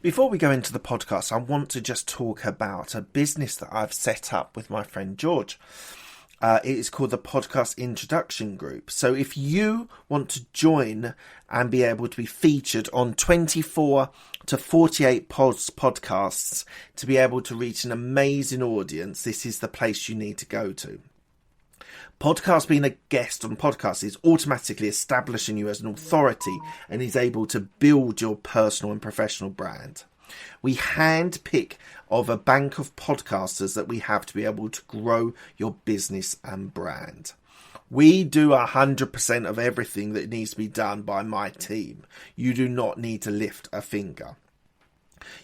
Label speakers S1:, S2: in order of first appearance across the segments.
S1: Before we go into the podcast, I want to just talk about a business that I've set up with my friend George. It is called the Podcast Introduction Group. So if you want to join and be able to be featured on 24 to 48 podcasts to be able to reach an amazing audience, this is the place you need to go to. Podcast, being a guest on podcasts, is automatically establishing you as an authority and is able to build your personal and professional brand. We handpick of a bank of podcasters that we have to be able to grow your business and brand. We do 100% of everything that needs to be done by my team. You do not need to lift a finger.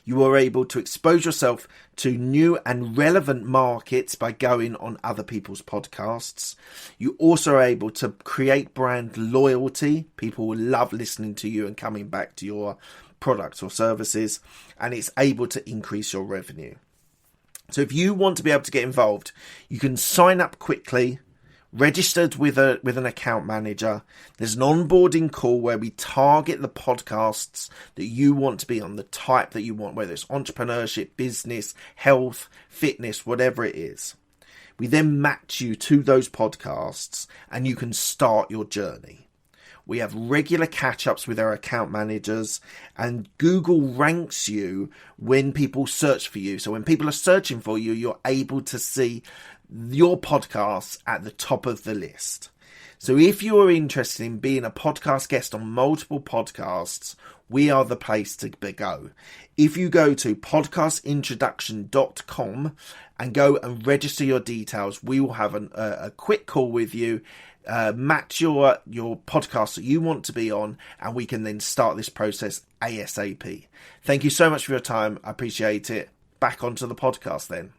S1: You are able to expose yourself to new and relevant markets by going on other people's podcasts. You also are able to create brand loyalty. People will love listening to you and coming back to your products or services, and it's able to increase your revenue. So if you want to be able to get involved, you can sign up quickly, registered with an account manager. There's an onboarding call where we target the podcasts that you want to be on, the type that you want, whether it's entrepreneurship, business, health, fitness, whatever it is. We then match you to those podcasts and you can start your journey. We have regular catch-ups with our account managers, and Google ranks you when people search for you. So when people are searching for you, you're able to see your podcasts at the top of the list. So if you are interested in being a podcast guest on multiple podcasts, we are the place to go. If you go to podcastintroduction.com and go and register your details, we will have a quick call with you, match your podcast that you want to be on, and we can then start this process ASAP. Thank you so much for your time. I appreciate it. Back onto the podcast then.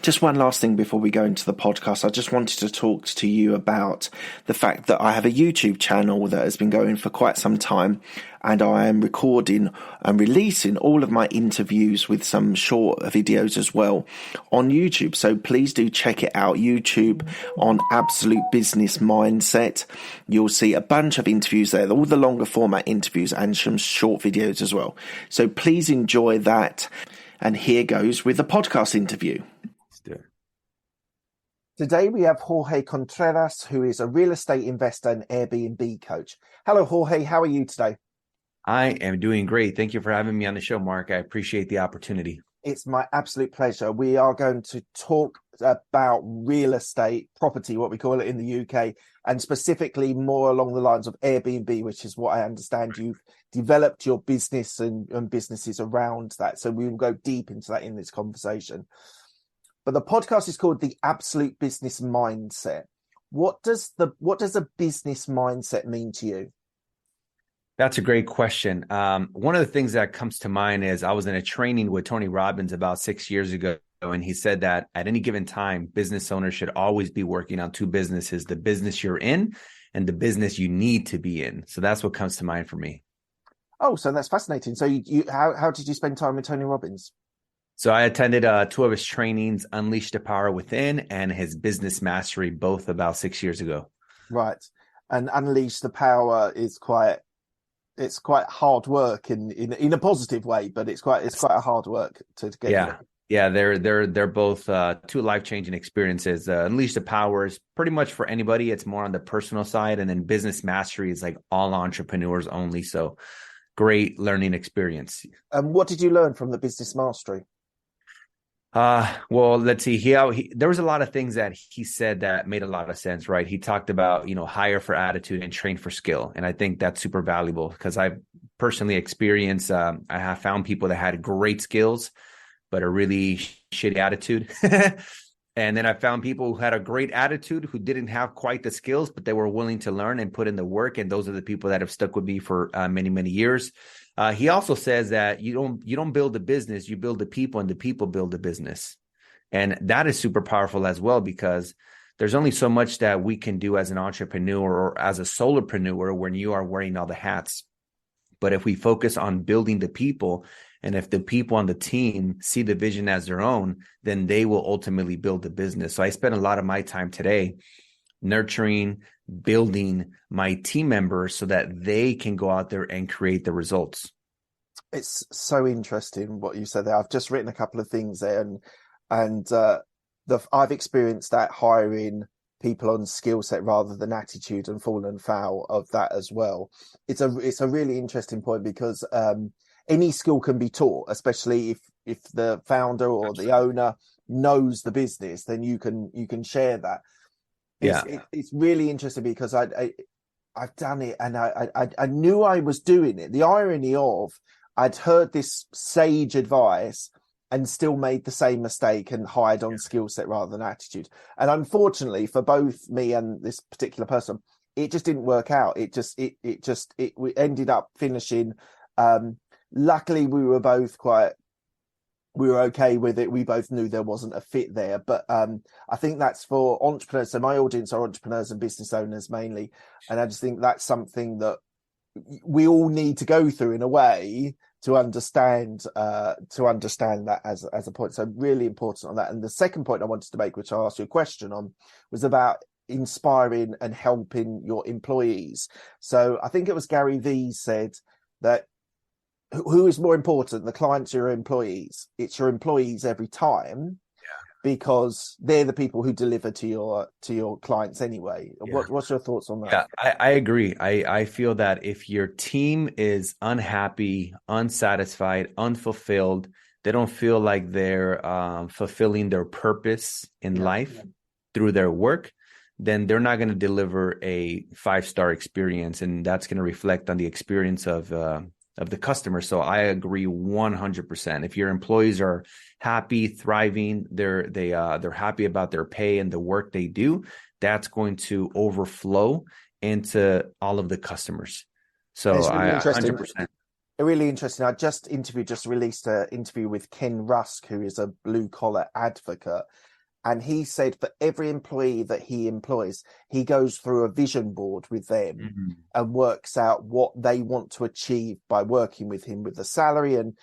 S1: Just one last thing before we go into the podcast. I just wanted to talk to you about the fact that I have a YouTube channel that has been going for quite some time, and I am recording and releasing all of my interviews with some short videos as well on YouTube. So please do check it out. YouTube on Absolute Business Mindset. You'll see a bunch of interviews there, all the longer format interviews and some short videos as well. So please enjoy that. And here goes with the podcast interview.
S2: Let's do it.
S1: Today we have Jorge Contreras, who is a real estate investor and Airbnb coach. Hello, Jorge. How are you today?
S2: I am doing great. Thank you for having me on the show, Mark. I appreciate the opportunity.
S1: It's my absolute pleasure. We are going to talk about real estate, property, what we call it in the UK, and specifically more along the lines of Airbnb, which is what I understand you've developed your business and businesses around that. So we will go deep into that in this conversation. But the podcast is called The Absolute Business Mindset. What does a business mindset mean to you?
S2: That's a great question. One of the things that comes to mind is I was in a training with Tony Robbins about 6 years ago, and he said that at any given time, business owners should always be working on two businesses: the business you're in and the business you need to be in. So that's what comes to mind for me.
S1: Oh, so that's fascinating. So how did you spend time with Tony Robbins?
S2: So I attended two of his trainings, Unleash the Power Within and his Business Mastery, both about 6 years ago.
S1: Right. And Unleash the Power is quite hard work in a positive way, but it's quite a hard work to get.
S2: Yeah, they're both two life-changing experiences. Unleash the Power is pretty much for anybody. It's more on the personal side, and then Business Mastery is like all entrepreneurs only. So great learning experience.
S1: What did you learn from the Business Mastery?
S2: Well, let's see. There was a lot of things that he said that made a lot of sense, right? He talked about, hire for attitude and train for skill. And I think that's super valuable because I've personally experienced, I have found people that had great skills, but a really shitty attitude. And then I found people who had a great attitude who didn't have quite the skills, but they were willing to learn and put in the work. And those are the people that have stuck with me for many, many years. He also says that you don't build a business, you build the people, and the people build the business. And that is super powerful as well, because there's only so much that we can do as an entrepreneur or as a solopreneur when you are wearing all the hats. But if we focus on building the people, and if the people on the team see the vision as their own, then they will ultimately build the business. So I spend a lot of my time today nurturing, building my team members so that they can go out there and create the results.
S1: It's so interesting what you said there. I've just written a couple of things there, and I've experienced that hiring people on skill set rather than attitude and fallen foul of that as well. It's a really interesting point because any skill can be taught, especially if the founder or the owner knows the business, then you can share that. It's really interesting because I've done it and I knew I was doing it. The irony of I'd heard this sage advice and still made the same mistake and hired on skill set rather than attitude. And unfortunately for both me and this particular person, it just didn't work out. We ended up finishing. Luckily we were okay with it. We both knew there wasn't a fit there, but I think that's for entrepreneurs. So my audience are entrepreneurs and business owners mainly. And I just think that's something that we all need to go through in a way to understand that as a point. So really important on that. And the second point I wanted to make, which I'll ask you a question on, was about inspiring and helping your employees. So I think it was Gary Vee said that who is more important, the clients or your employees? It's your employees every time, because they're the people who deliver to your clients anyway. What's your thoughts on that?
S2: I agree. I feel that if your team is unhappy, unsatisfied, unfulfilled, they don't feel like they're fulfilling their purpose in life through their work, then they're not going to deliver a 5-star experience, and that's going to reflect on the experience of the customer. So I agree 100%. If your employees are happy, thriving, they're happy about their pay and the work they do, that's going to overflow into all of the customers. So
S1: really
S2: I
S1: 100%. Really interesting. I just released an interview with Ken Rusk, who is a blue collar advocate. And he said for every employee that he employs, he goes through a vision board with them and works out what they want to achieve by working with him with the salary and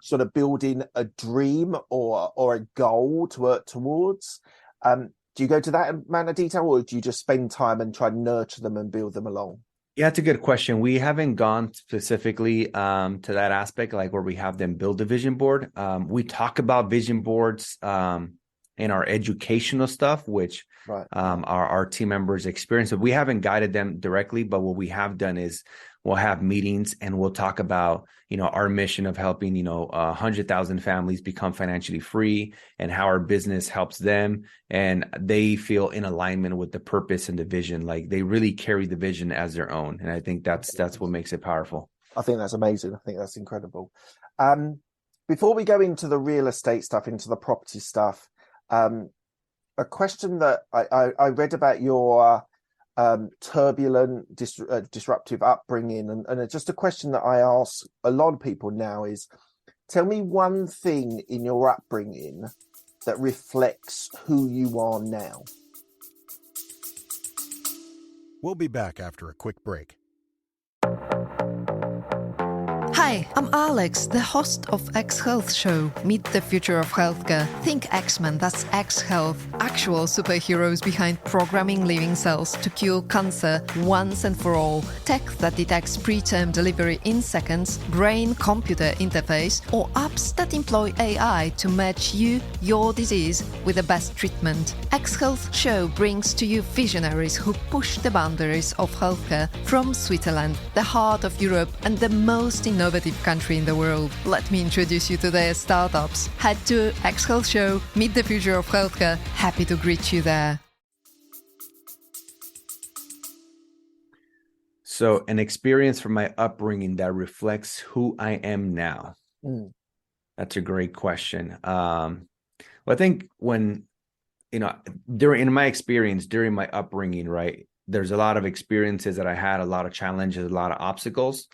S1: sort of building a dream or a goal to work towards. Do you go to that amount of detail, or do you just spend time and try to nurture them and build them along?
S2: Yeah, it's a good question. We haven't gone specifically to that aspect, like where we have them build a vision board. We talk about vision boards in our educational stuff, which our team members experience. We haven't guided them directly, but what we have done is we'll have meetings and we'll talk about, our mission of helping, 100,000 families become financially free and how our business helps them. And they feel in alignment with the purpose and the vision. Like they really carry the vision as their own. And I think that's what makes it powerful.
S1: I think that's amazing. I think that's incredible. Before we go into the real estate stuff, into the property stuff, a question that I read about your turbulent, disruptive upbringing, and it's just a question that I ask a lot of people now is, tell me one thing in your upbringing that reflects who you are now.
S3: We'll be back after a quick break.
S4: Hi, I'm Alex, the host of X Health Show. Meet the future of healthcare. Think X-Men, that's X Health. Actual superheroes behind programming living cells to cure cancer once and for all. Tech that detects preterm delivery in seconds, brain-computer interface, or apps that employ AI to match you, your disease, with the best treatment. X Health Show brings to you visionaries who push the boundaries of healthcare from Switzerland, the heart of Europe, and the most innovative country in the world. Let me introduce you to their startups. Head to X Health Show, meet the future of healthcare. Happy to greet you there.
S2: So an experience from my upbringing that reflects who I am now. That's a great question. Well, I think when, in my experience, during my upbringing, right, there's a lot of experiences that I had, a lot of challenges, a lot of obstacles.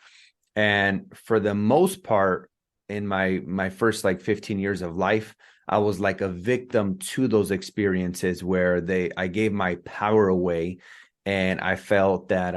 S2: And for the most part, in my first 15 years of life, I was like a victim to those experiences where I gave my power away, and I felt that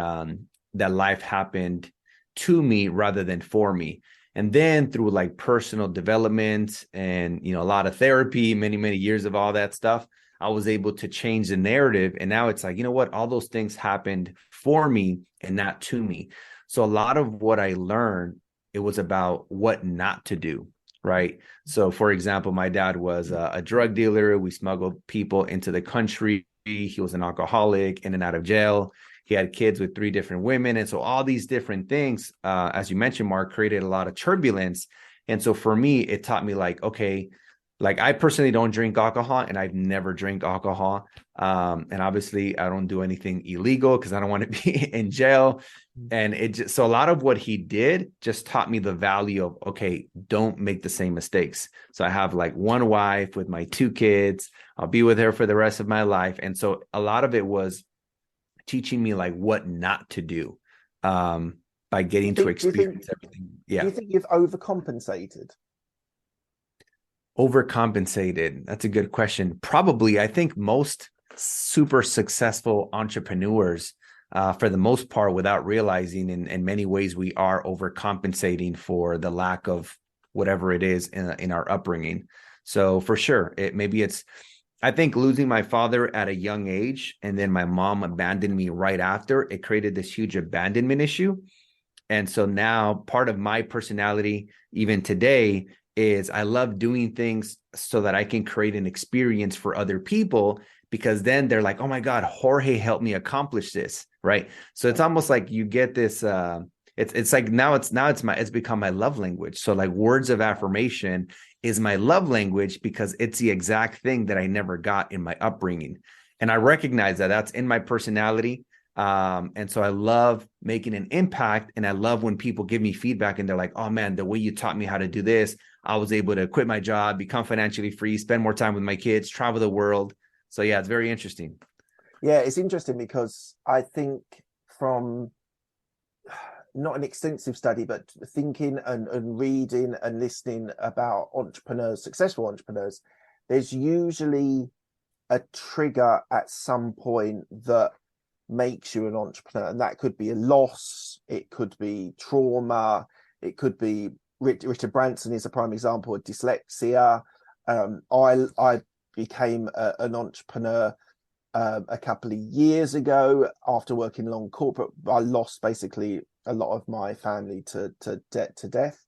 S2: that life happened to me rather than for me. And then through personal development and a lot of therapy, many years of all that stuff, I was able to change the narrative. And now it's like, all those things happened for me and not to me. So a lot of what I learned, it was about what not to do. Right. So, for example, my dad was a drug dealer. We smuggled people into the country. He was an alcoholic, in and out of jail. He had kids with 3 different women. And so all these different things, as you mentioned, Mark, created a lot of turbulence. And so for me, it taught me like, okay, like I personally don't drink alcohol, and I've never drank alcohol. And obviously I don't do anything illegal because I don't want to be in jail. And it just, so a lot of what he did just taught me the value of, okay, don't make the same mistakes. So I have like one wife with my 2 kids. I'll be with her for the rest of my life. And so a lot of it was teaching me like what not to do, by getting to experience everything. Yeah.
S1: Do you think you've overcompensated?
S2: Overcompensated. That's a good question. Probably. I think most super successful entrepreneurs, for the most part, without realizing, in many ways, we are overcompensating for the lack of whatever it is in our upbringing. So for sure, I think losing my father at a young age and then my mom abandoned me right after, it created this huge abandonment issue. And so now part of my personality, even today, is I love doing things so that I can create an experience for other people, because then they're like, oh my God, Jorge helped me accomplish this. Right. So it's almost like you get this, it's like it's become my love language. So like words of affirmation is my love language because it's the exact thing that I never got in my upbringing. And I recognize that that's in my personality. And so I love making an impact, and I love when people give me feedback and they're like, oh man, the way you taught me how to do this, I was able to quit my job, become financially free, spend more time with my kids, travel the world. So yeah, it's very interesting.
S1: Yeah, it's interesting because I think from not an extensive study, but thinking and reading and listening about entrepreneurs, successful entrepreneurs, there's usually a trigger at some point that makes you an entrepreneur. And that could be a loss, it could be trauma, it could be Richard Branson is a prime example of dyslexia. I became an entrepreneur a couple of years ago after working long corporate. I lost basically a lot of my family to death.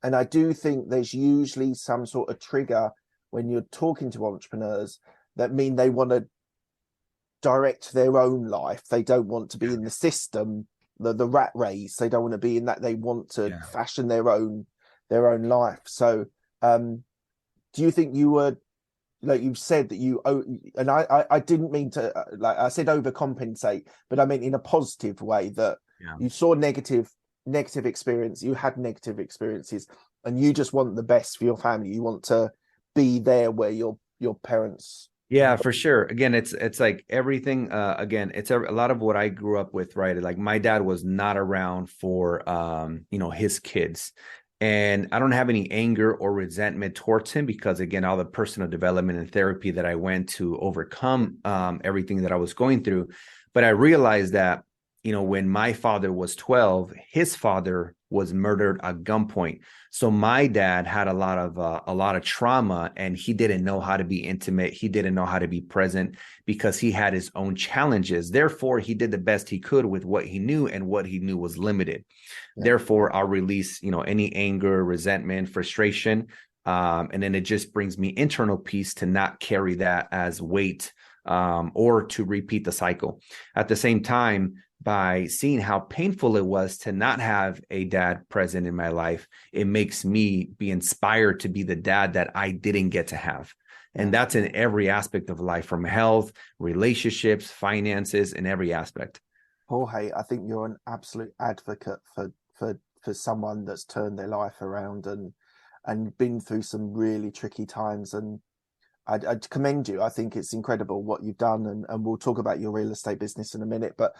S1: And I do think there's usually some sort of trigger when you're talking to entrepreneurs that mean they want to direct their own life. They don't want to be in the system, the rat race. They don't want to be in that. They want to fashion their own life. So do you think you were, like you've said that you, and I didn't mean to, like I said overcompensate, but I meant in a positive way, that you saw negative experience, you had negative experiences, and you just want the best for your family. You want to be there where your parents.
S2: Yeah, for sure. Again, it's like everything. Again, it's a lot of what I grew up with, right? Like my dad was not around for his kids. And I don't have any anger or resentment towards him because, again, all the personal development and therapy that I went to overcome everything that I was going through. But I realized that, when my father was 12, his father was murdered at gunpoint. So my dad had a lot of trauma, and he didn't know how to be intimate. He didn't know how to be present because he had his own challenges. Therefore, he did the best he could with what he knew, and what he knew was limited. Yeah. Therefore, I'll release, any anger, resentment, frustration. And then it just brings me internal peace to not carry that as weight, or to repeat the cycle. At the same time, by seeing how painful it was to not have a dad present in my life, it makes me be inspired to be the dad that I didn't get to have. And that's in every aspect of life, from health, relationships, finances, in every aspect.
S1: Jorge, I think you're an absolute advocate for someone that's turned their life around and been through some really tricky times. And I'd commend you. I think it's incredible what you've done. And we'll talk about your real estate business in a minute. But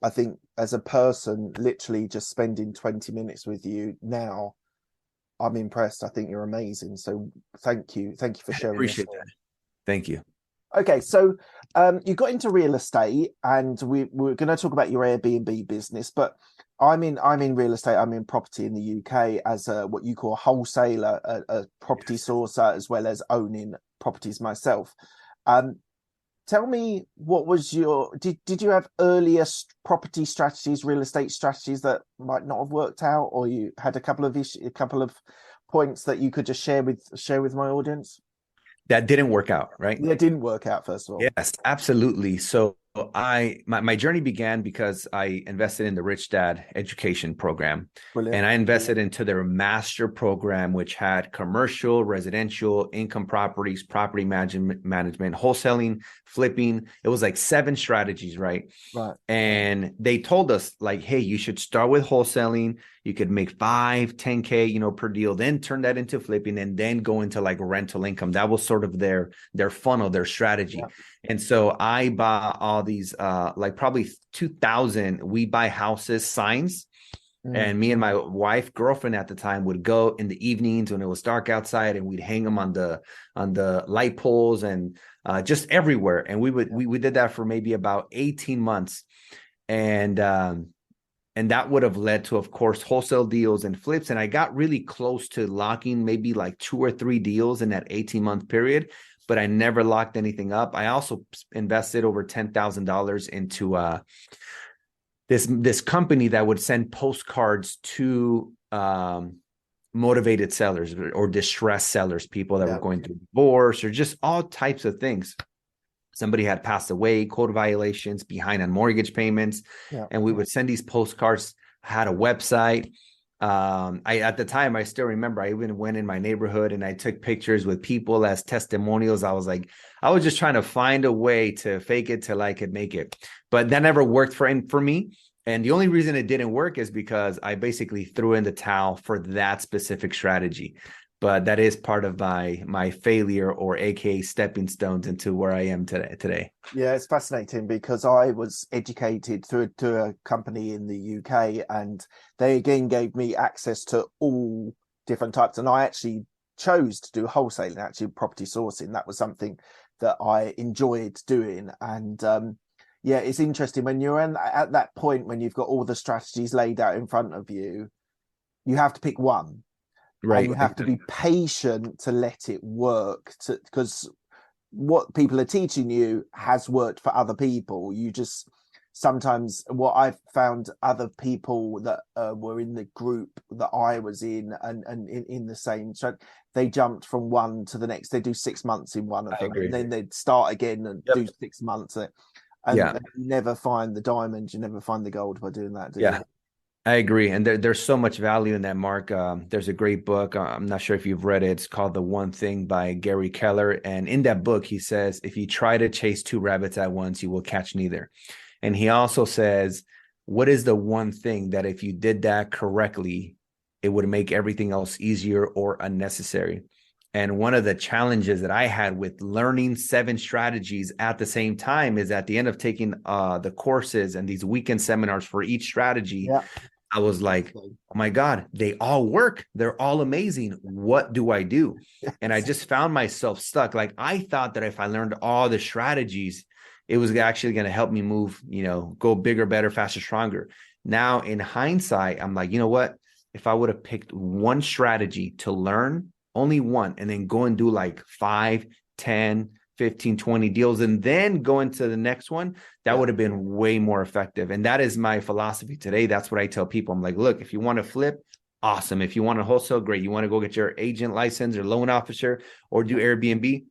S1: I think as a person, literally just spending 20 minutes with you now, I'm impressed. I think you're amazing. So thank you. Thank you for sharing.
S2: I appreciate that. Thank you.
S1: Okay, so you got into real estate, and we're going to talk about your Airbnb business. But I'm in real estate. I'm in property in the UK as what you call a wholesaler, a property sourcer, as well as owning properties myself. tell me, what was did you have earlier property strategies, real estate strategies that might not have worked out, or you had a couple of points that you could just share with my audience?
S2: That didn't work out, right?
S1: Yeah, it didn't work out, first of all.
S2: Yes, absolutely. So my journey began because I invested in the Rich Dad education program.
S1: Brilliant.
S2: And I invested into their master program, which had commercial, residential, income properties, property management, wholesaling, flipping. It was like 7 strategies, right?
S1: Right.
S2: And they told us, like, hey, you should start with wholesaling. You could make 5, 10K, per deal, then turn that into flipping, and then go into like rental income. That was sort of their funnel, their strategy.
S1: Yeah.
S2: And so I bought all these, like probably 2,000 we buy houses signs. And me and my wife, girlfriend at the time, would go in the evenings when it was dark outside, and we'd hang them on the light poles and just everywhere. And we did that for maybe about 18 months. And that would have led to, of course, wholesale deals and flips. And I got really close to locking maybe like 2 or 3 deals in that 18-month period, but I never locked anything up. I also invested over $10,000 into this company that would send postcards to motivated sellers or distressed sellers, people that were going through divorce or just all types of things. Somebody had passed away, code violations, behind on mortgage payments. Yeah. And we would send these postcards, had a website. At the time, I still remember, I even went in my neighborhood and I took pictures with people as testimonials. I was just trying to find a way to fake it till I could make it. But that never worked for me. And the only reason it didn't work is because I basically threw in the towel for that specific strategy. But that is part of my failure, or AKA stepping stones into where I am today.
S1: Yeah, it's fascinating because I was educated through a company in the UK, and they again gave me access to all different types. And I actually chose to do wholesaling, actually property sourcing. That was something that I enjoyed doing. And yeah, it's interesting when you're at that point when you've got all the strategies laid out in front of you, you have to pick one. Right. And you have to be patient to let it work, because what people are teaching you has worked for other people. You just sometimes, what I've found, other people that were in the group that I was in and in the same, so they jumped from one to the next. They do 6 months in one of them, and then they'd start again and do 6 months. And you never find the diamond, you never find the gold by doing that, do you?
S2: I agree. And there's so much value in that, Mark. There's a great book. I'm not sure if you've read it. It's called The One Thing by Gary Keller. And in that book, he says, if you try to chase 2 rabbits at once, you will catch neither. And he also says, what is the one thing that if you did that correctly, it would make everything else easier or unnecessary? And one of the challenges that I had with learning 7 strategies at the same time is at the end of taking the courses and these weekend seminars for each strategy, I was like, oh my God, they all work. They're all amazing. What do I do? And I just found myself stuck. Like, I thought that if I learned all the strategies, it was actually going to help me move, go bigger, better, faster, stronger. Now, in hindsight, I'm like, you know what? If I would have picked one strategy to learn, only one, and then go and do like 5, 10, 15, 20 deals, and then go into the next one, that would have been way more effective. And that is my philosophy today. That's what I tell people. I'm like, look, if you want to flip, awesome. If you want to wholesale, great. You want to go get your agent license or loan officer or do Airbnb,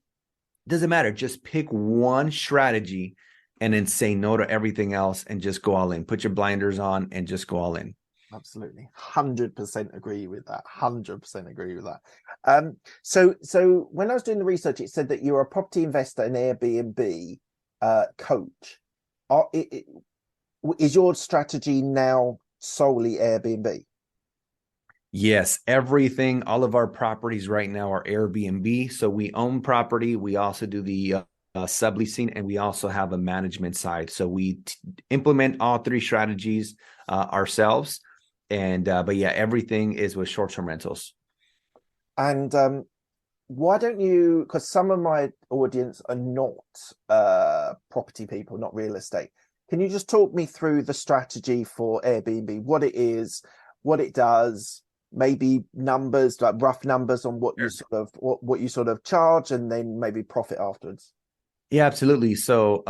S2: doesn't matter. Just pick one strategy and then say no to everything else and just go all in. Put your blinders on and just go all in.
S1: Absolutely. 100% agree with that. 100% agree with that. So when I was doing the research, it said that you're a property investor and Airbnb coach. Is your strategy now solely Airbnb?
S2: Yes, everything, all of our properties right now are Airbnb. So we own property. We also do the subleasing, and we also have a management side. So we implement all 3 strategies ourselves. And but yeah, everything is with short-term rentals.
S1: And why don't you, because some of my audience are not property people, not real estate, can you just talk me through the strategy for Airbnb, what it is, what it does, maybe numbers, like rough numbers on what you sort of charge, and then maybe profit afterwards?
S2: Yeah, absolutely. So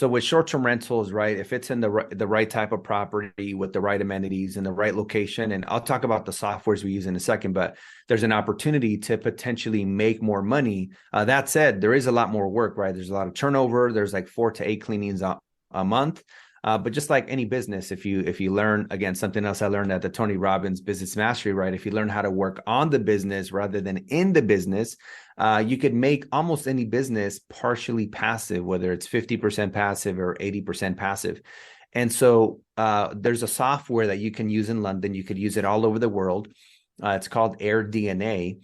S2: with short-term rentals, right? If it's in the right type of property with the right amenities and the right location, and I'll talk about the softwares we use in a second, but there's an opportunity to potentially make more money. That said, there is a lot more work, right? There's a lot of turnover. There's like 4 to 8 cleanings a month. But just like any business, if you learn, again, something else I learned at the Tony Robbins Business Mastery, right? If you learn how to work on the business rather than in the business, you could make almost any business partially passive, whether it's 50% passive or 80% passive. And so there's a software that you can use in London. You could use it all over the world. It's called AirDNA.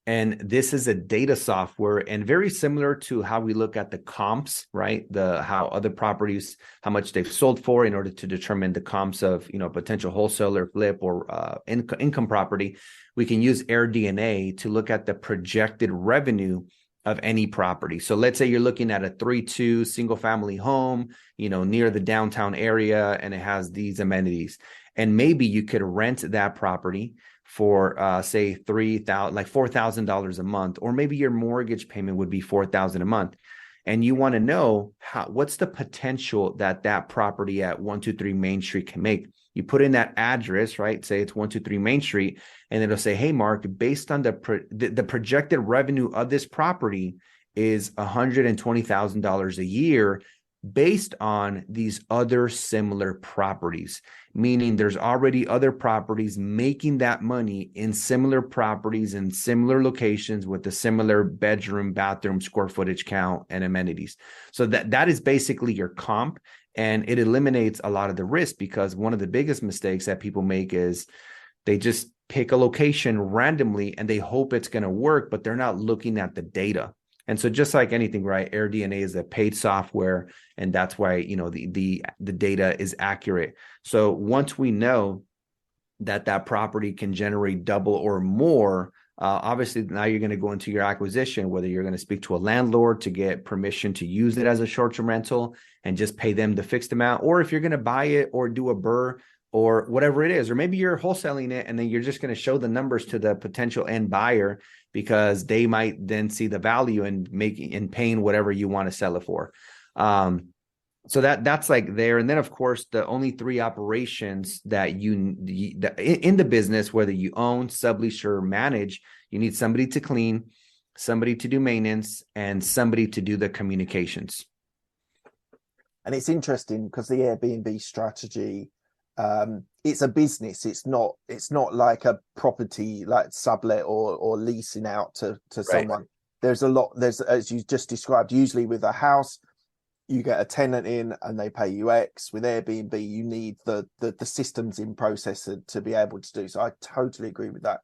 S2: And this is a data software and very similar to how we look at the comps, right? How other properties, how much they've sold for in order to determine the comps of, potential wholesaler flip or income property. We can use AirDNA to look at the projected revenue of any property. So let's say you're looking at a 3-2 single family home, near the downtown area, and it has these amenities. And maybe you could rent that property for say $4,000 a month, or maybe your mortgage payment would be $4,000 a month, and you want to know what's the potential that property at 123 Main Street can make. You put in that address, right? Say it's 123 Main Street, and it'll say, "Hey, Mark, based on the projected revenue of this property is $120,000 a year." Based on these other similar properties, meaning there's already other properties making that money in similar properties in similar locations with a similar bedroom, bathroom, square footage count, and amenities. So that is basically your comp, and it eliminates a lot of the risk, because one of the biggest mistakes that people make is they just pick a location randomly and they hope it's going to work, but they're not looking at the data. And so just like anything, right, AirDNA is a paid software, and that's why, the data is accurate. So once we know that property can generate double or more, obviously now you're going to go into your acquisition, whether you're going to speak to a landlord to get permission to use it as a short-term rental and just pay them the fixed amount, or if you're going to buy it or do a BRRRR or whatever it is, or maybe you're wholesaling it and then you're just going to show the numbers to the potential end buyer, because they might then see the value in making and paying whatever you want to sell it for. So that's like there. And then of course, the only 3 operations that in the business, whether you own, sublease, or manage, you need somebody to clean, somebody to do maintenance, and somebody to do the communications.
S1: And it's interesting because the Airbnb strategy, it's a business. It's not like a property like sublet or leasing out to someone. There's as you just described, usually with a house, you get a tenant in and they pay you X. With Airbnb, you need the systems in process to be able to do. So I totally agree with that.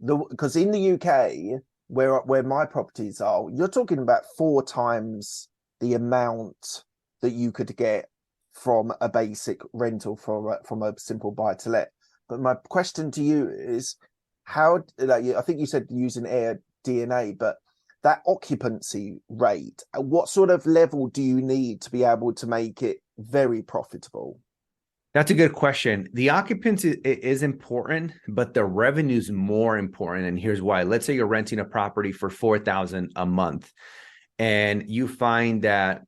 S1: Because in the UK, where my properties are, you're talking about 4 times the amount that you could get from a basic rental from a simple buy to let. But my question to you is, how, I think you said using AirDNA, but that occupancy rate, what sort of level do you need to be able to make it very profitable?
S2: That's a good question. The occupancy is important, but the revenue is more important. And here's why. Let's say you're renting a property for $4,000 a month, and you find that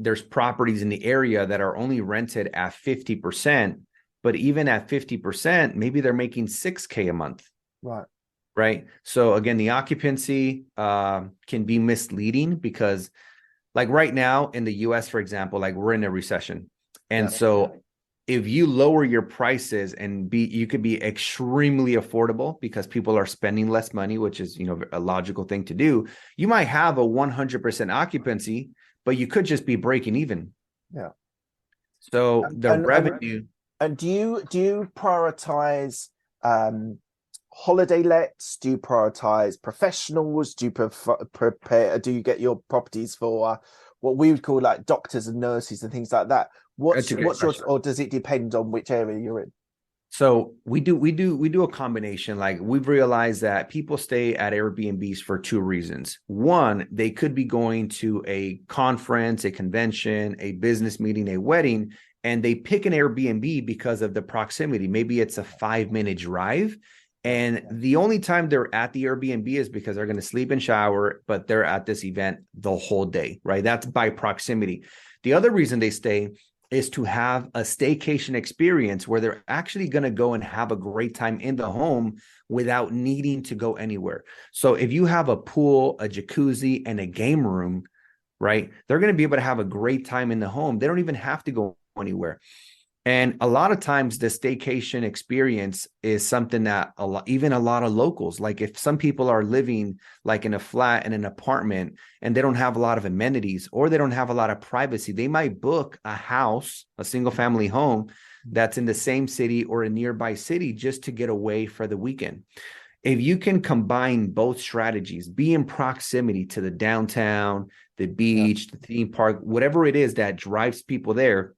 S2: there's properties in the area that are only rented at 50%, but even at 50%, maybe they're making $6,000 a month. Right. So again, the occupancy can be misleading, because like right now in the US, for example, like we're in a recession. And so if you lower your prices and you could be extremely affordable because people are spending less money, which is, a logical thing to do. You might have a 100% occupancy, but you could just be breaking even.
S1: Yeah.
S2: So the revenue.
S1: And do you prioritize holiday lets? Do you prioritize professionals? Do you prepare? Do you get your properties for what we would call like doctors and nurses and things like that? What's your, or does it depend on which area you're in?
S2: So we do a combination. Like we've realized that people stay at Airbnbs for 2 reasons. One, they could be going to a conference, a convention, a business meeting, a wedding, and they pick an Airbnb because of the proximity. Maybe it's a 5-minute drive, And the only time they're at the Airbnb is because they're going to sleep and shower, but they're at this event the whole day, right? That's by proximity. The other reason they stay is to have a staycation experience where they're actually going to go and have a great time in the home without needing to go anywhere. So if you have a pool, a jacuzzi, and a game room, right, they're going to be able to have a great time in the home. They don't even have to go anywhere. And a lot of times the staycation experience is something that even a lot of locals, like if some people are living like in a flat in an apartment and they don't have a lot of amenities or they don't have a lot of privacy, they might book a house, a single family home that's in the same city or a nearby city just to get away for the weekend. If you can combine both strategies, be in proximity to the downtown, the beach, the theme park, whatever it is that drives people there,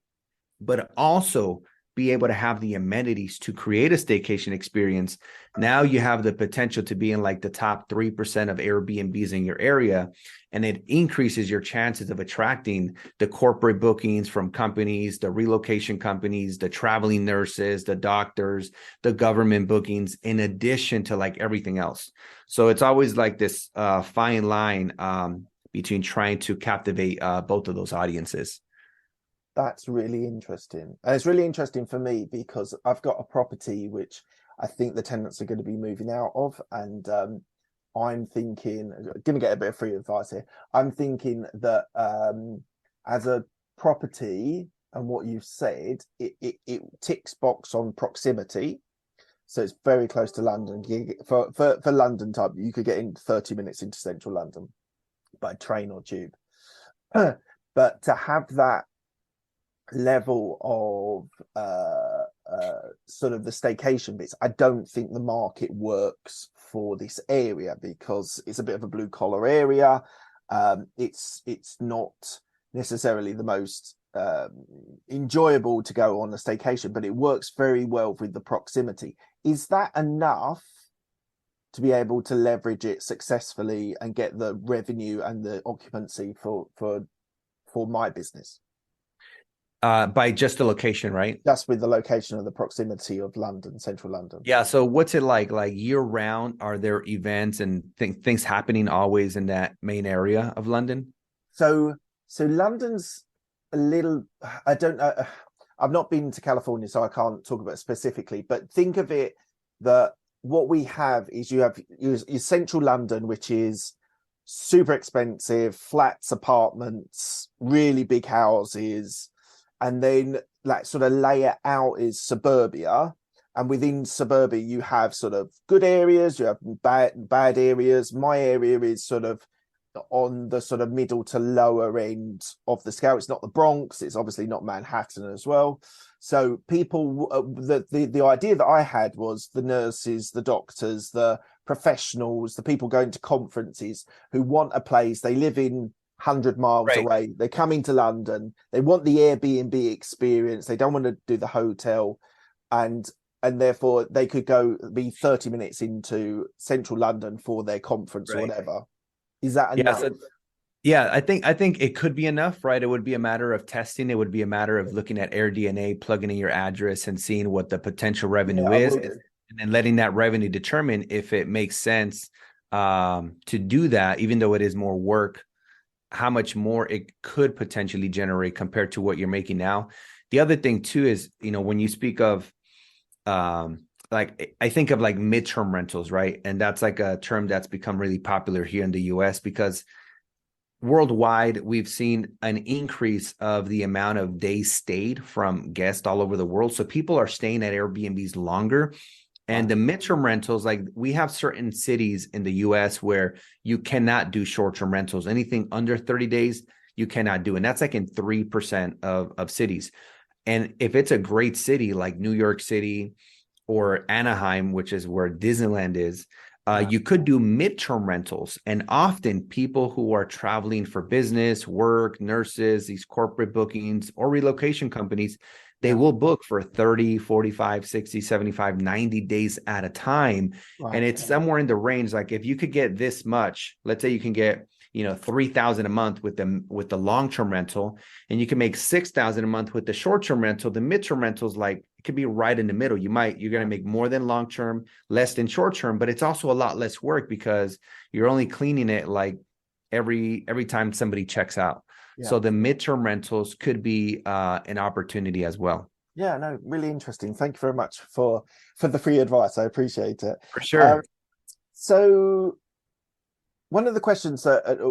S2: but also be able to have the amenities to create a staycation experience. Now you have the potential to be in like the top 3% of Airbnbs in your area, and it increases your chances of attracting the corporate bookings from companies, the relocation companies, the traveling nurses, the doctors, the government bookings, in addition to like everything else. So it's always like this fine line between trying to captivate both of those audiences.
S1: That's really interesting. And it's really interesting for me because I've got a property which I think the tenants are going to be moving out of. And I'm thinking, going to get a bit of free advice here. I'm thinking that as a property and what you've said, it ticks box on proximity. So it's very close to London. For London type, you could get in 30 minutes into central London by train or tube. But to have that level of sort of the staycation bits, I don't think the market works for this area because it's a bit of a blue collar area. It's not necessarily the most enjoyable to go on a staycation, but it works very well with the proximity. Is that enough to be able to leverage it successfully and get the revenue and the occupancy for my business?
S2: By just the location, right?
S1: Just with the location of the proximity of London, central London.
S2: Yeah. So what's it like year round? Are there events and things happening always in that main area of London?
S1: So London's a little, I don't know. I've not been to California, so I can't talk about it specifically, but think of it that what we have is you have your central London, which is super expensive, flats, apartments, really big houses. And then like sort of layer out is suburbia. And within suburbia, you have sort of good areas, you have bad areas. My area is sort of on the sort of middle to lower end of the scale. It's not the Bronx. It's obviously not Manhattan as well. So people, the idea that I had was the nurses, the doctors, the professionals, the people going to conferences who want a place. They live in 100 miles away. They come into London. They want the Airbnb experience. They don't want to do the hotel, and therefore they could go be 30 minutes into central London for their conference or whatever. Is that enough?
S2: Yeah, I think it could be enough, right? It would be a matter of testing. It would be a matter of looking at AirDNA, plugging in your address, and seeing what the potential revenue is, and then letting that revenue determine if it makes sense to do that, even though it is more work, how much more it could potentially generate compared to what you're making now. The other thing too is, when you speak of, I think of like midterm rentals, right? And that's like a term that's become really popular here in the US because worldwide, we've seen an increase of the amount of days stayed from guests all over the world. So people are staying at Airbnbs longer. And the midterm rentals, like we have certain cities in the US where you cannot do short-term rentals. Anything under 30 days, you cannot do. And that's like in 3% of cities. And if it's a great city like New York City or Anaheim, which is where Disneyland is, you could do midterm rentals. And often people who are traveling for business, work, nurses, these corporate bookings or relocation companies, they will book for 30, 45, 60, 75, 90 days at a time. Wow. And it's somewhere in the range. Like if you could get this much, let's say you can get $3,000 a month with the long-term rental, and you can make $6,000 a month with the short-term rental. The midterm rental is like, it could be right in the middle. You're going to make more than long-term, less than short-term, but it's also a lot less work because you're only cleaning it like every time somebody checks out. Yeah. So the midterm rentals could be an opportunity as well.
S1: Yeah, no, really interesting. Thank you very much for the free advice. I appreciate it.
S2: For sure.
S1: So one of the questions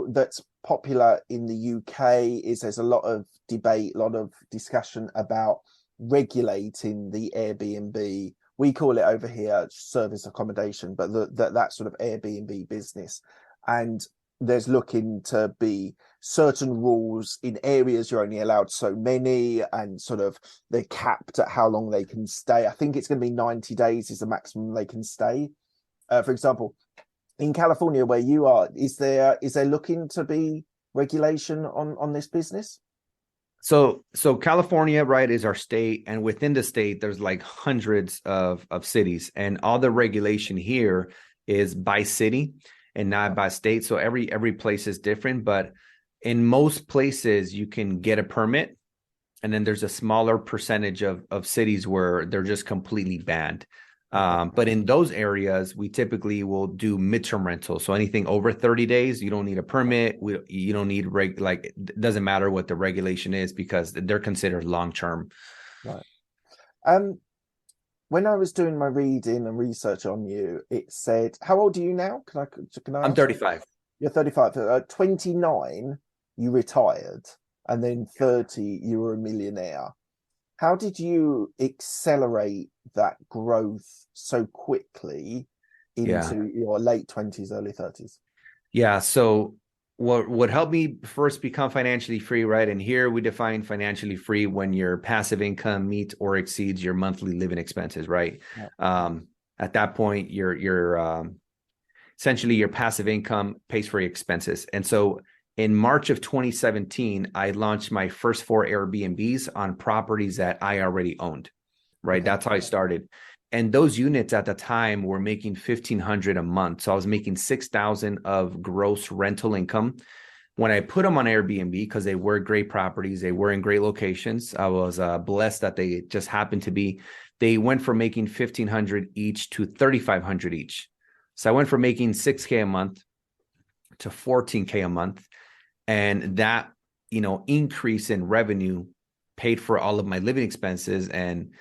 S1: that's popular in the UK is there's a lot of debate, a lot of discussion about regulating the Airbnb. We call it over here service accommodation, but that sort of Airbnb business. And there's looking to be certain rules in areas. You're only allowed so many, and sort of they're capped at how long they can stay. I think it's going to be 90 days is the maximum they can stay. For example, in California, where you are, is there looking to be regulation on this business?
S2: So California, right, is our state, and within the state, there's like hundreds of cities, and all the regulation here is by city and not by state. So every place is different, but in most places you can get a permit, and then there's a smaller percentage of cities where they're just completely banned. But in those areas, we typically will do midterm rentals. So anything over 30 days, you don't need a permit. You don't need it doesn't matter what the regulation is because they're considered long-term.
S1: Right. When I was doing my reading and research on you, it said, how old are you now? Can I
S2: I'm 35.
S1: You're 35. 29, you retired, and then 30, you were a millionaire. How did you accelerate that growth so quickly into your late 20s, early 30s?
S2: Yeah. So what helped me first become financially free, right? And here we define financially free when your passive income meets or exceeds your monthly living expenses, right? Yeah. At that point, your essentially your passive income pays for your expenses. And so in March of 2017, I launched my first 4 Airbnbs on properties that I already owned, right? That's how I started. And those units at the time were making $1,500 a month. So I was making $6,000 of gross rental income. When I put them on Airbnb, because they were great properties, they were in great locations, I was blessed that they just happened to be, they went from making $1,500 each to $3,500 each. So I went from making $6K a month to $14K a month. And that, increase in revenue paid for all of my living expenses. And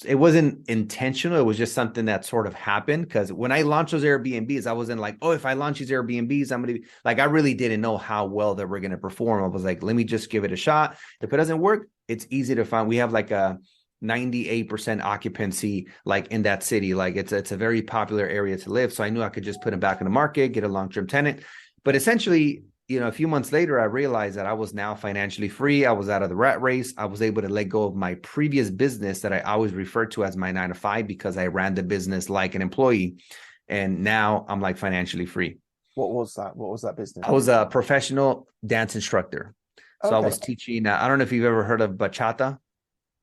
S2: it wasn't intentional. It was just something that sort of happened. Because when I launched those Airbnbs, I wasn't like, oh, if I launch these Airbnbs, I'm going to be like, I really didn't know how well that we're going to perform. I was like, let me just give it a shot. If it doesn't work, it's easy to find. We have like a 98% occupancy, like in that city. Like it's a very popular area to live. So I knew I could just put them back in the market, get a long-term tenant. But essentially, a few months later, I realized that I was now financially free. I was out of the rat race. I was able to let go of my previous business that I always referred to as my 9-to-5 because I ran the business like an employee. And now I'm like financially free.
S1: What was that? What was that business?
S2: I was a professional dance instructor. So I was teaching, I don't know if you've ever heard of bachata.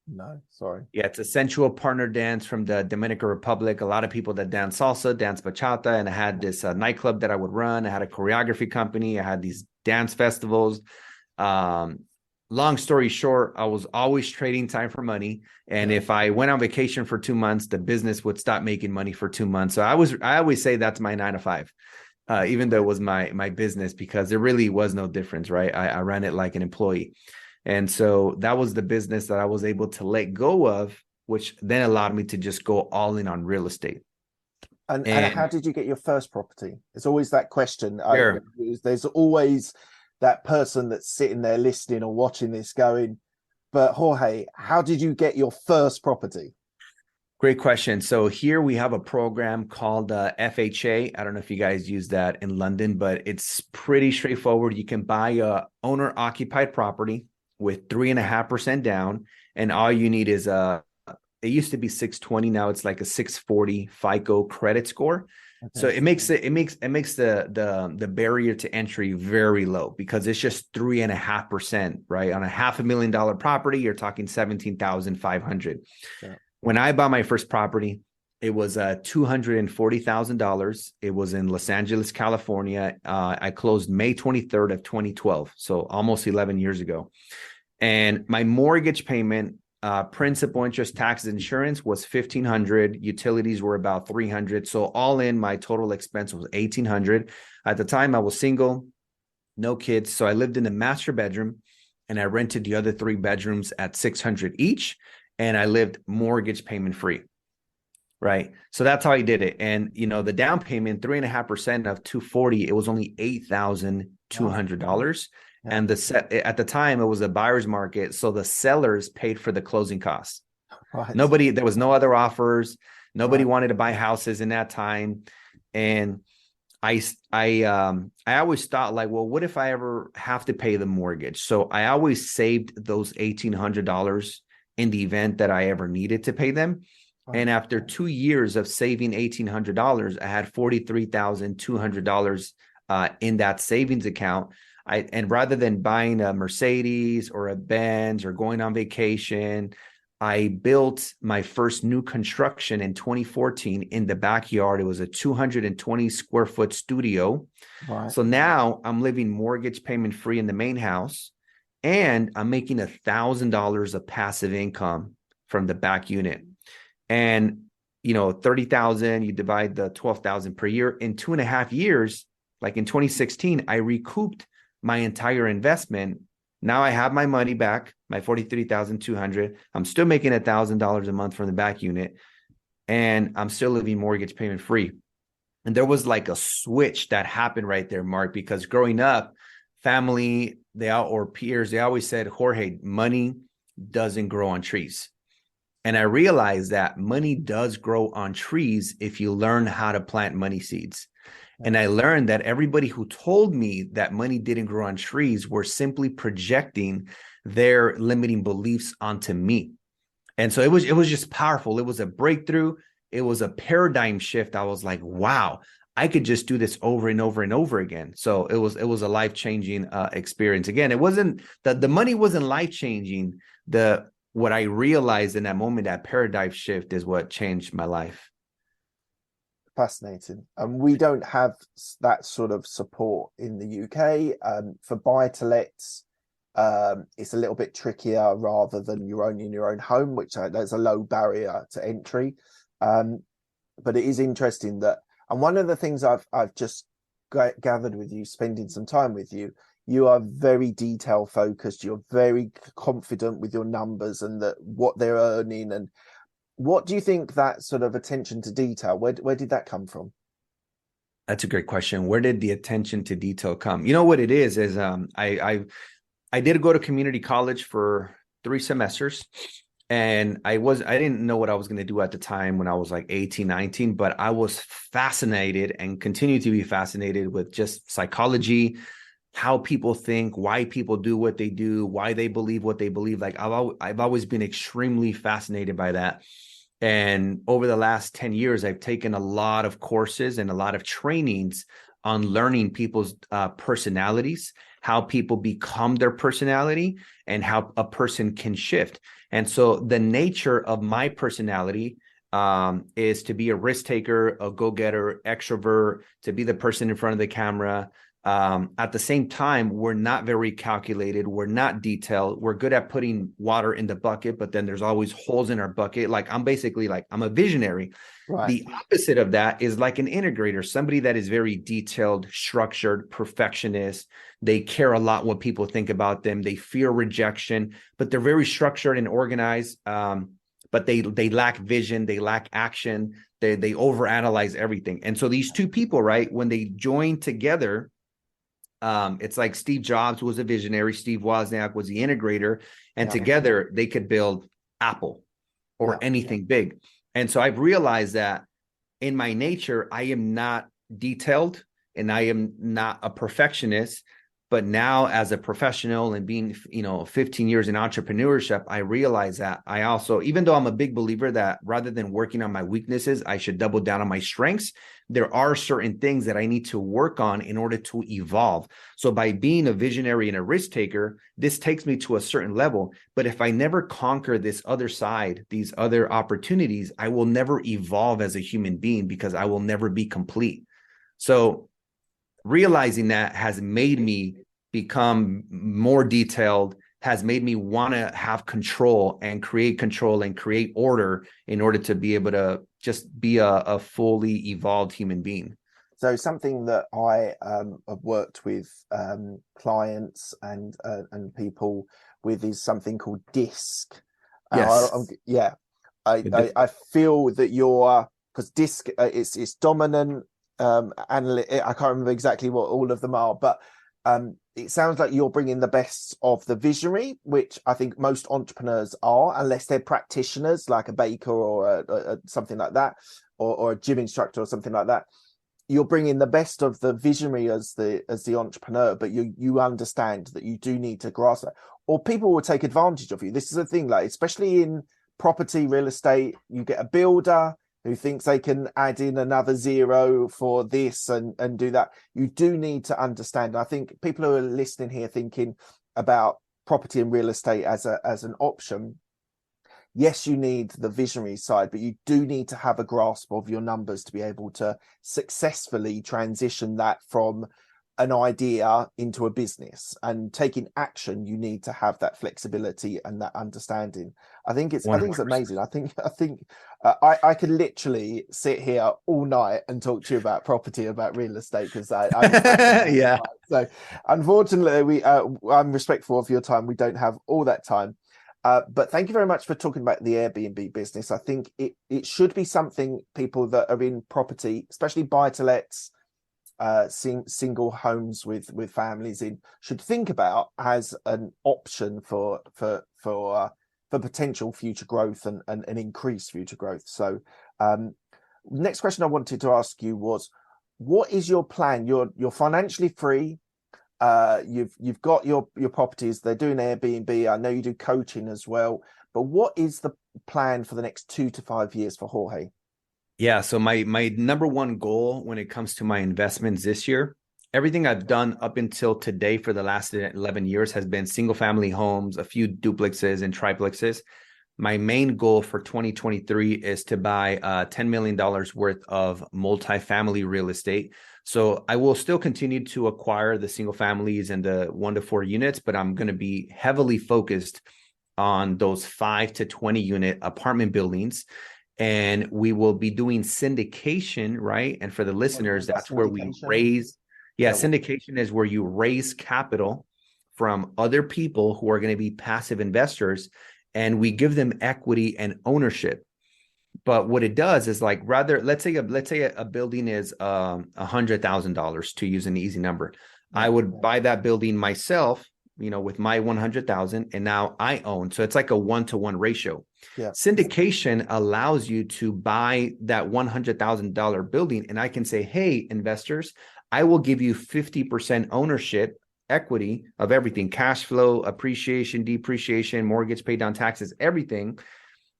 S1: No, sorry.
S2: Yeah, it's a sensual partner dance from the Dominican Republic. A lot of people that dance salsa, dance bachata. And I had this nightclub that I would run. I had a choreography company. I had these dance festivals. Long story short, I was always trading time for money. And if I went on vacation for 2 months, the business would stop making money for 2 months. So I always say that's my 9-to-5, even though it was my business, because there really was no difference, right? I ran it like an employee. And so that was the business that I was able to let go of, which then allowed me to just go all in on real estate.
S1: And how did you get your first property? It's always that question.
S2: Sure.
S1: There's always that person that's sitting there listening or watching this going, but Jorge, how did you get your first property?
S2: Great question. So here we have a program called FHA. I don't know if you guys use that in London, but it's pretty straightforward. You can buy a owner-occupied property with 3.5% down, and all you need is it used to be 620, now it's like a 640 FICO credit score. Okay. So it makes the barrier to entry very low because it's just 3.5%, right? On a $500,000 property, you're talking $17,500. Yeah. When I bought my first property, It was $240,000. It was in Los Angeles, California. I closed May 23rd of 2012, so almost 11 years ago. And my mortgage payment, principal, interest, taxes, insurance was $1,500. Utilities were about $300. So all in, my total expense was $1,800. At the time, I was single, no kids. So I lived in the master bedroom, and I rented the other 3 bedrooms at $600 each. And I lived mortgage payment free. Right. So that's how I did it. And, the down payment, 3.5% of 240, it was only $8,200. Yeah. And at the time it was a buyer's market. So the sellers paid for the closing costs. Right. There was no other offers. Nobody wanted to buy houses in that time. And I always thought, like, well, what if I ever have to pay the mortgage? So I always saved those $1,800 in the event that I ever needed to pay them. And after 2 years of saving $1,800, I had $43,200 in that savings account. And rather than buying a Mercedes or a Benz or going on vacation, I built my first new construction in 2014 in the backyard. It was a 220 square foot studio. Right. So now I'm living mortgage payment free in the main house, and I'm making $1,000 of passive income from the back unit. And, 30,000, you divide the 12,000 per year. In 2.5 years, like in 2016, I recouped my entire investment. Now I have my money back, my $43,200. I'm still making $1,000 a month from the back unit, and I'm still living mortgage payment free. And there was like a switch that happened right there, Mark, because growing up, family, or peers, they always said, Jorge, money doesn't grow on trees. And I realized that money does grow on trees if you learn how to plant money seeds. And I learned that everybody who told me that money didn't grow on trees were simply projecting their limiting beliefs onto me. And so it was just powerful. It was a breakthrough. It was a paradigm shift. I was like, wow, I could just do this over and over and over again. So it was a life-changing experience. Again, it wasn't the money wasn't life-changing. What I realized in that moment, that paradigm shift, is what changed my life.
S1: Fascinating. And we don't have that sort of support in the UK. For buy-to-lets, it's a little bit trickier rather than in your own home, which there's a low barrier to entry. But it is interesting that, and one of the things I've just gathered with you, spending some time with you, you are very detail focused. You're very confident with your numbers and what they're earning. And what do you think that sort of attention to detail, where did that come from?
S2: That's a great question. Where did the attention to detail come? You know what it is I did go to community college for 3 semesters, and I didn't know what I was going to do at the time when I was like 18, 19, but I was fascinated and continue to be fascinated with just psychology, how people think, why people do what they do, why they believe what they believe. Like I've always been extremely fascinated by that. And over the last 10 years, I've taken a lot of courses and a lot of trainings on learning people's personalities, how people become their personality, and how a person can shift. And so the nature of my personality is to be a risk taker, a go-getter, extrovert, to be the person in front of the camera. At the same time, we're not very calculated. We're not detailed. We're good at putting water in the bucket, but then there's always holes in our bucket. Like I'm a visionary. Right. The opposite of that is like an integrator, somebody that is very detailed, structured, perfectionist. They care a lot what people think about them. They fear rejection, but they're very structured and organized. But they lack vision. They lack action. They overanalyze everything. And so these two people, right, when they join together, it's like Steve Jobs was a visionary, Steve Wozniak was the integrator, and together they could build Apple or anything big. And so I've realized that in my nature, I am not detailed and I am not a perfectionist. But now as a professional and being, 15 years in entrepreneurship, I realize that I also, even though I'm a big believer that rather than working on my weaknesses, I should double down on my strengths, there are certain things that I need to work on in order to evolve. So by being a visionary and a risk taker, this takes me to a certain level. But if I never conquer this other side, these other opportunities, I will never evolve as a human being because I will never be complete. So realizing that has made me become more detailed, has made me want to have control and create order in order to be able to just be a fully evolved human being.
S1: So something that I have worked with clients and people with is something called DISC.
S2: Yes.
S1: I feel that you're, because DISC it's dominant. I can't remember exactly what all of them are, but it sounds like you're bringing the best of the visionary, which I think most entrepreneurs are, unless they're practitioners like a baker or a something like that, or a gym instructor or something like that. You're bringing the best of the visionary as the entrepreneur, but you understand that you do need to grasp that, or people will take advantage of you. This is a thing, like especially in property, real estate, you get a builder who thinks they can add in another zero for this and do that. You do need to understand. I think people who are listening here thinking about property and real estate as an option, yes, you need the visionary side, but you do need to have a grasp of your numbers to be able to successfully transition that from an idea into a business. And taking action, you need to have that flexibility and that understanding. I think it's amazing. I think I could literally sit here all night and talk to you about property, about real estate, because
S2: yeah.
S1: So unfortunately, I'm respectful of your time. We don't have all that time. But thank you very much for talking about the Airbnb business. I think it should be something people that are in property, especially buy-to-lets, single homes with families in, should think about as an option for potential future growth and increased future growth. So next question I wanted to ask you was, what is your plan? You're financially free. You've got your properties. They're doing Airbnb. I know you do coaching as well, but what is the plan for the next 2 to 5 years for Jorge?
S2: Yeah. So my number one goal when it comes to my investments this year, everything I've done up until today for the last 11 years has been single family homes, a few duplexes and triplexes. My main goal for 2023 is to buy $10 million worth of multifamily real estate. So I will still continue to acquire the single families and the 1 to 4 units, but I'm going to be heavily focused on those 5 to 20 unit apartment buildings. And we will be doing syndication, right? And for the listeners, that's where we raise. Yeah, syndication is where you raise capital from other people who are going to be passive investors, and we give them equity and ownership. But what it does is, like, rather, let's say a building is $100,000, to use an easy number. I would buy that building myself, with my 100,000, and now I own. So it's like a 1-to-1 ratio. Yeah. Syndication allows you to buy that $100,000 building, and I can say, hey, investors, I will give you 50% ownership equity of everything: cash flow, appreciation, depreciation, mortgage, pay down taxes, everything.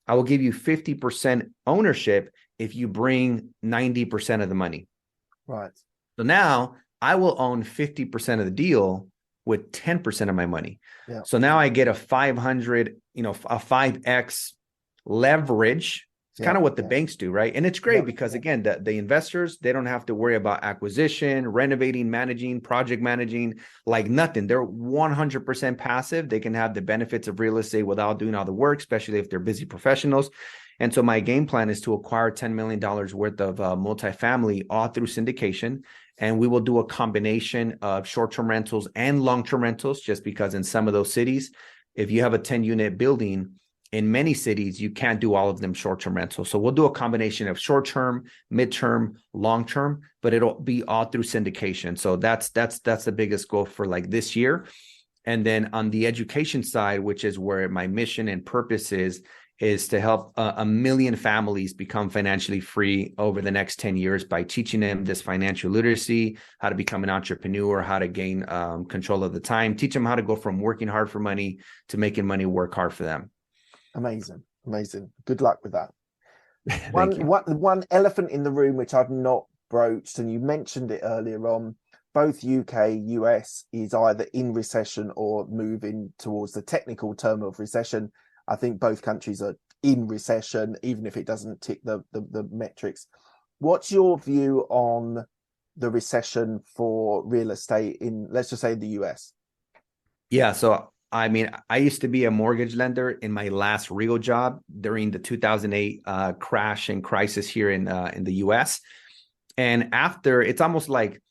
S2: I will give you 50% ownership if you bring 90% of the money. Right. So now I will own 50% of the deal with 10% of my money. Yeah. So now I get a 5x leverage. It's kind of what the banks do, right? And it's great because, again, the investors, they don't have to worry about acquisition, renovating, managing, project managing, like nothing. They're 100% passive. They can have the benefits of real estate without doing all the work, especially if they're busy professionals. And so my game plan is to acquire $10 million worth of multifamily all through syndication. And we will do a combination of short-term rentals and long-term rentals, just because in some of those cities, if you have a 10-unit building, in many cities, you can't do all of them short-term rentals. So we'll do a combination of short-term, mid-term, long-term, but it'll be all through syndication. So that's the biggest goal for like this year. And then on the education side, which is where my mission and purpose is is to help a million families become financially free over the next 10 years by teaching them this financial literacy, how to become an entrepreneur, how to gain control of the time, teach them how to go from working hard for money to making money work hard for them.
S1: Amazing. Good luck with that.
S2: Thank you.
S1: One elephant in the room, which I've not broached, and you mentioned it earlier on, both UK, US is either in recession or moving towards the technical term of recession. I think both countries are in recession, even if it doesn't tick the metrics. What's your view on the recession for real estate in, let's just say, the US?
S2: Yeah. So, I mean, I used to be a mortgage lender in my last real job during the 2008 crash and crisis here in the US. And after, it's almost like,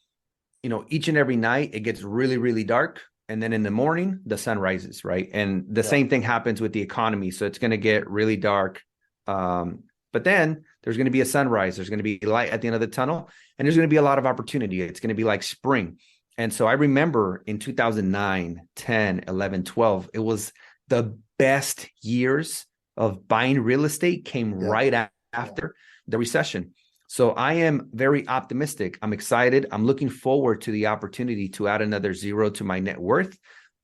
S2: each and every night it gets really, really dark. And then in the morning, the sun rises, right? And the same thing happens with the economy. So it's going to get really dark. But then there's going to be a sunrise. There's going to be light at the end of the tunnel. And there's going to be a lot of opportunity. It's going to be like spring. And so I remember in 2009, 10, 11, 12, it was the best years of buying real estate came right after the recession. So I am very optimistic. I'm excited. I'm looking forward to the opportunity to add another zero to my net worth.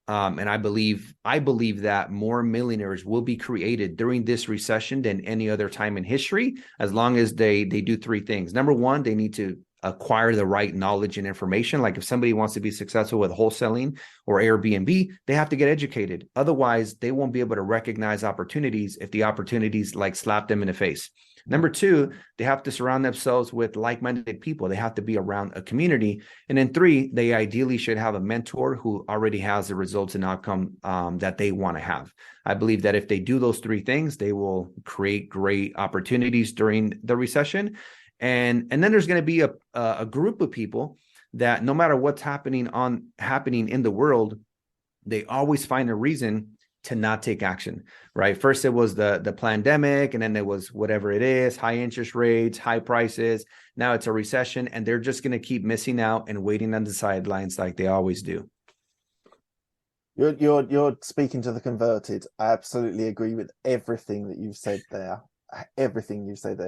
S2: And I believe that more millionaires will be created during this recession than any other time in history, as long as they do three things. Number one, they need to acquire the right knowledge and information. Like if somebody wants to be successful with wholesaling or Airbnb, they have to get educated. Otherwise, they won't be able to recognize opportunities if the opportunities like slap them in the face. Number two, they have to surround themselves with like-minded people. They have to be around a community. And then three, they ideally should have a mentor who already has the results and outcome that they want to have. I believe that if they do those three things, they will create great opportunities during the recession. And then there's going to be a group of people that no matter what's happening in the world, they always find a reason to not take action, right? First, it was the pandemic, and then there was whatever it is, high interest rates, high prices. Now it's a recession, and they're just going to keep missing out and waiting on the sidelines like they always do.
S1: You're speaking to the converted. I absolutely agree with everything that you've said there.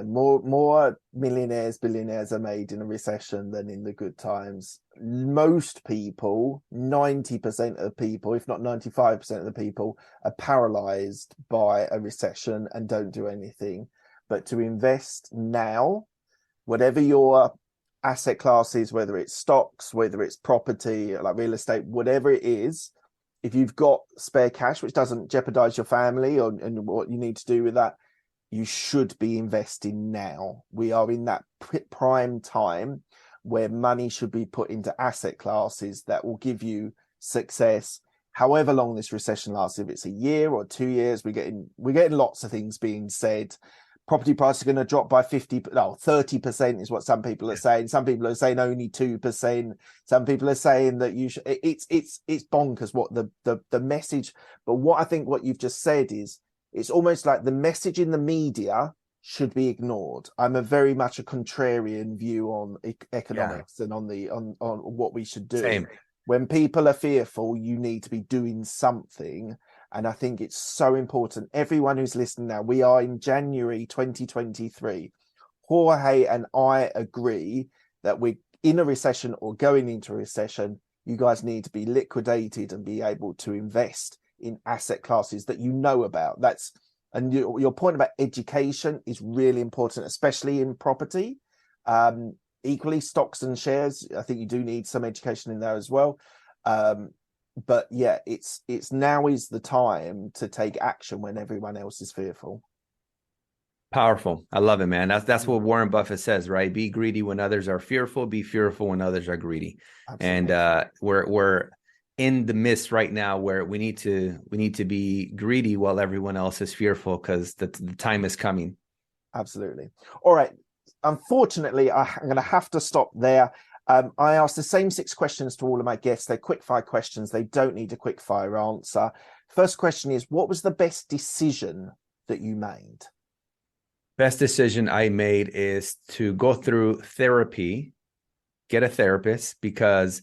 S1: More millionaires, billionaires are made in a recession than in the good times. Most people, 90% of people, if not 95% of the people, are paralyzed by a recession and don't do anything. But to invest now, whatever your asset class is, whether it's stocks, whether it's property, like real estate, whatever it is, if you've got spare cash, which doesn't jeopardize your family and what you need to do with that, you should be investing now. We are in that prime time where money should be put into asset classes that will give you success. However long this recession lasts, if it's a year or 2 years, we're getting lots of things being said. Property prices are going to drop by 30% is what some people are saying. Some people are saying only 2%. Some people are saying that you should. It's bonkers what the message. But what I think what you've just said is, it's almost like the message in the media should be ignored. I'm a very much a contrarian view on economics and on what we should do.
S2: Same.
S1: When people are fearful, you need to be doing something. And I think it's so important. Everyone who's listening now, we are in January 2023. Jorge and I agree that we're in a recession or going into a recession. You guys need to be liquidated and be able to invest in asset classes that you know about. And your point about education is really important, especially in property. Equally, stocks and shares, I think you do need some education in there as well. But yeah, it's now is the time to take action when everyone else is fearful.
S2: Powerful. I love it, man. That's what Warren Buffett says, right? Be greedy when others are fearful. Be fearful when others are greedy. Absolutely. And we're in the midst right now where we need to be greedy while everyone else is fearful, because the time is coming.
S1: Absolutely. All right. Unfortunately, I'm going to have to stop there. I asked the same 6 questions to all of my guests. They're quick-fire questions. They don't need a quick-fire answer. First question is, what was the best decision that you made?
S2: Best decision I made is to go through therapy, get a therapist, because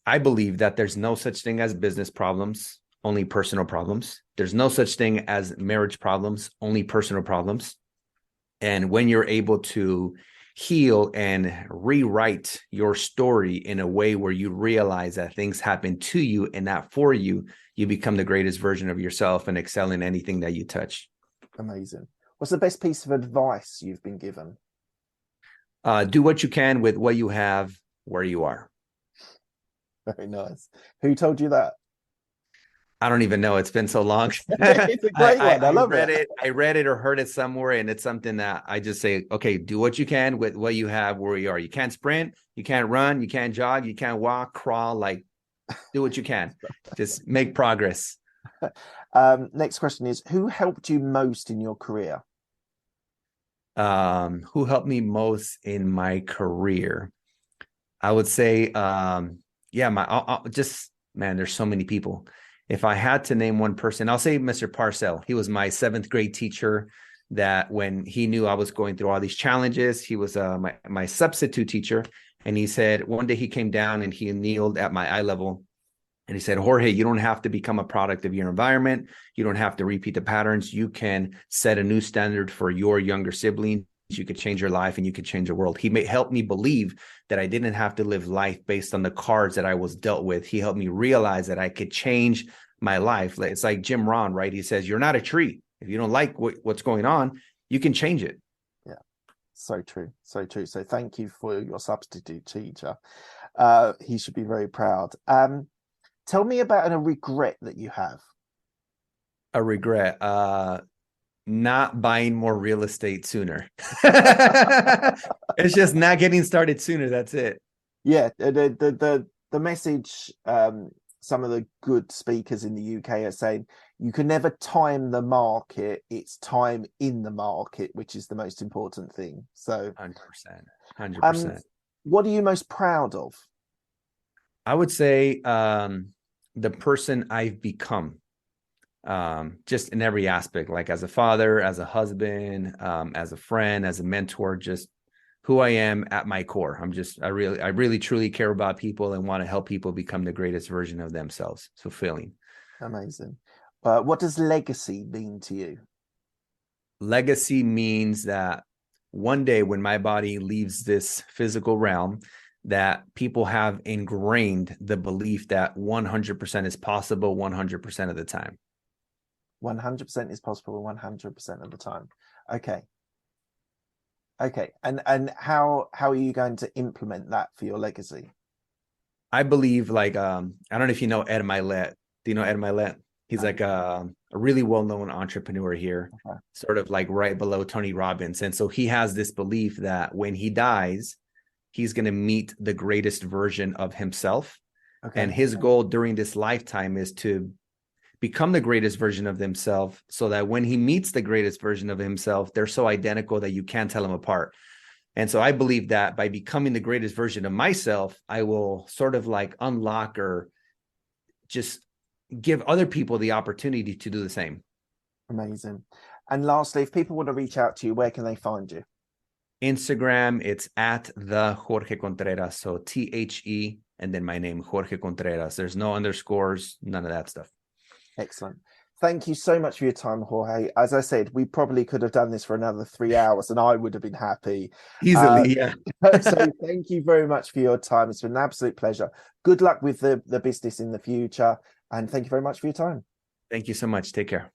S2: I believe that there's no such thing as business problems, only personal problems. There's no such thing as marriage problems, only personal problems. And when you're able to heal and rewrite your story in a way where you realize that things happen to you and not for you, you become the greatest version of yourself and excel in anything that you touch.
S1: Amazing. What's the best piece of advice you've been given?
S2: Do what you can with what you have where you are.
S1: Very nice. Who told you that?
S2: I don't even know. It's been so long.
S1: It's a great one. I love it.
S2: I read it or heard it somewhere, and it's something that I just say, okay, do what you can with what you have where you are. You can't sprint, you can't run, you can't jog, you can't walk, crawl, like do what you can. Just make progress.
S1: Next question is, who helped you most in your career?
S2: Who helped me most in my career? I would say, there's so many people. If I had to name one person, I'll say Mr. Parcell. He was my 7th grade teacher that when he knew I was going through all these challenges, he was my substitute teacher. And he said, one day he came down and he kneeled at my eye level. And he said, Jorge, you don't have to become a product of your environment. You don't have to repeat the patterns. You can set a new standard for your younger siblings. You could change your life and you could change the world. He helped me believe that I didn't have to live life based on the cards that I was dealt with. He helped me realize that I could change my life. It's like Jim Rohn, right? He says, you're not a tree. If you don't like what's going on, you can change it.
S1: Yeah, so true. So true. So thank you for your substitute teacher. He should be very proud. Tell me about a regret that you have.
S2: A regret. Not buying more real estate sooner. It's just not getting started sooner. That's it.
S1: Yeah, the message, some of the good speakers in the UK are saying you can never time the market. It's time in the market, which is the most important thing. So
S2: 100%.
S1: What are you most proud of?
S2: I would say the person I've become. Just in every aspect, like as a father, as a husband, as a friend, as a mentor, just who I am at my core. I really truly care about people and want to help people become the greatest version of themselves. So fulfilling.
S1: Amazing. What does legacy mean to you?
S2: Legacy means that one day when my body leaves this physical realm, that people have ingrained the belief that 100% is possible 100% of the time.
S1: 100% is possible 100% of the time. Okay. And how are you going to implement that for your legacy?
S2: I believe I don't know if you know Ed Milet. Do you know Ed Milet? He's like a really well-known entrepreneur here, sort of like right below Tony Robbins. And so he has this belief that when he dies, he's going to meet the greatest version of himself. Okay. And his goal during this lifetime is to become the greatest version of himself so that when he meets the greatest version of himself, they're so identical that you can't tell them apart. And so I believe that by becoming the greatest version of myself, I will sort of like unlock or just give other people the opportunity to do the same.
S1: Amazing. And lastly, if people want to reach out to you, where can they find you?
S2: Instagram, it's at the Jorge Contreras. So THE and then my name, Jorge Contreras. There's no underscores, none of that stuff.
S1: Excellent. Thank you so much for your time, Jorge. As I said, we probably could have done this for another 3 hours and I would have been happy.
S2: Easily, yeah.
S1: So thank you very much for your time. It's been an absolute pleasure. Good luck with the business in the future. And thank you very much for your time.
S2: Thank you so much. Take care.